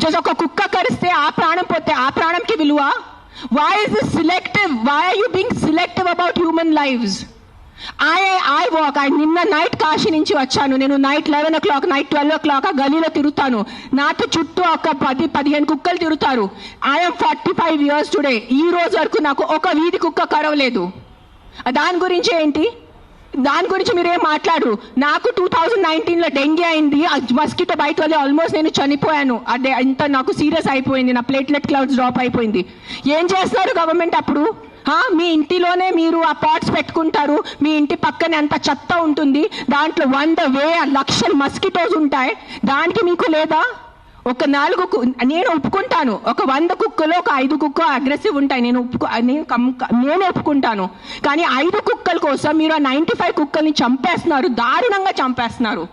Just ఒక కుక్క కరిస్తే ఆ ప్రాణం పోతే ఆ ప్రాణంకి విలువ? Why is this selective? Why are you being selective about human lives? I walk. నిన్న నైట్ కాశీ నుంచి వచ్చాను. నేను నైట్ 11 o'clock, నైట్ 12 o'clock ఆ గలీలో తిరుగుతాను. నాతో చుట్టూ ఒక 10-15 కుక్కలు తిరుగుతారు. I'm 45 years today. ఈ రోజు వరకు నాకు ఒక వీధి కుక్క కరవలేదు. దాని గురించి ఏంటి? దాని గురించి మీరేం మాట్లాడరు. నాకు 2019లో డెంగీ అయింది. మస్కిటో బైట్ వల్ల ఆల్మోస్ట్ నేను చనిపోయాను. అదే ఇంత నాకు సీరియస్ అయిపోయింది. నా ప్లేట్లెట్ క్లౌడ్స్ డ్రాప్ అయిపోయింది. ఏం చేస్తారు గవర్నమెంట్ అప్పుడు? మీ ఇంటిలోనే మీరు ఆ పాట్స్ పెట్టుకుంటారు. మీ ఇంటి పక్కనే అంత చెత్త ఉంటుంది. దాంట్లో 100,000 మస్కిటోస్ ఉంటాయి. దానికి మీకు లేదా? ఒక 4 నేను ఒప్పుకుంటాను. ఒక 100 కుక్కలు ఒక 5 కుక్క అగ్రెసివ్ ఉంటాయి. నేను ఒప్పుకుంటాను. కానీ 5 కుక్కల కోసం మీరు ఆ 95 కుక్కల్ని చంపేస్తున్నారు. దారుణంగా చంపేస్తున్నారు.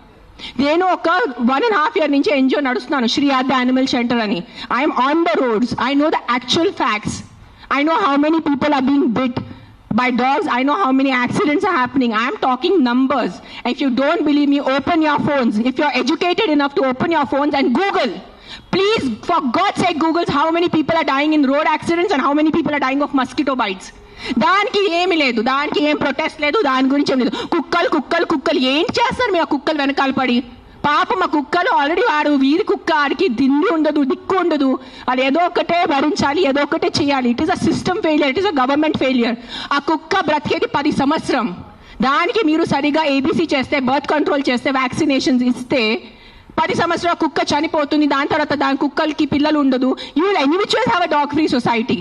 నేను ఒక 1.5 year నుంచి ఎన్జిఓ నడుస్తున్నాను, శ్రీ ఆద్య యానిమల్ షెల్టర్ అని. I'm on the roads. I know the actual facts. I know how many people are being bit by dogs. I know how many accidents are happening. I am talking numbers. If you don't believe me, open your phones. If you're educated enough to open your phones and Google. Please, for God's sake, Google how many people are dying in road accidents and how many people are dying of mosquito bites. దానికి ఏమి లేదు, దానికి ఏం protest లేదు, దాని గురించి ఏం లేదు. కుక్కలు ఏం చేస్తారు మీ ఆ కుక్కలు వెనకాల పడి? పాపం మా కుక్కలు ఆల్రెడీ వాడు వీరి కుక్క, ఆడికి దిండి ఉండదు, దిక్కు ఉండదు. అది ఏదో ఒకటే భరించాలి, ఏదో ఒకటే చేయాలి. It is a system failure, it is a government failure. ఆ కుక్క బ్రతికేది 10 సంవత్సరం. దానికి మీరు సరిగా ఏబీసీ చేస్తే, బర్త్ కంట్రోల్ చేస్తే, వ్యాక్సినేషన్స్ ఇస్తే 10 సంవత్సరాల కుక్క చనిపోతుంది. దాని తర్వాత దాని కుక్కలకి పిల్లలు ఉండదు. You will anyways have a dog free society.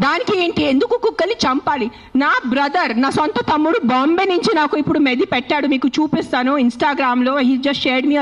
దానికి ఏంటి? ఎందుకు కుక్కల్ని చంపాలి? నా బ్రదర్, నా సొంత తమ్ముడు బాంబే నుంచి నాకు ఇప్పుడు మెది పెట్టాడు. మీకు చూపిస్తాను ఇన్స్టాగ్రామ్లో. He just shared me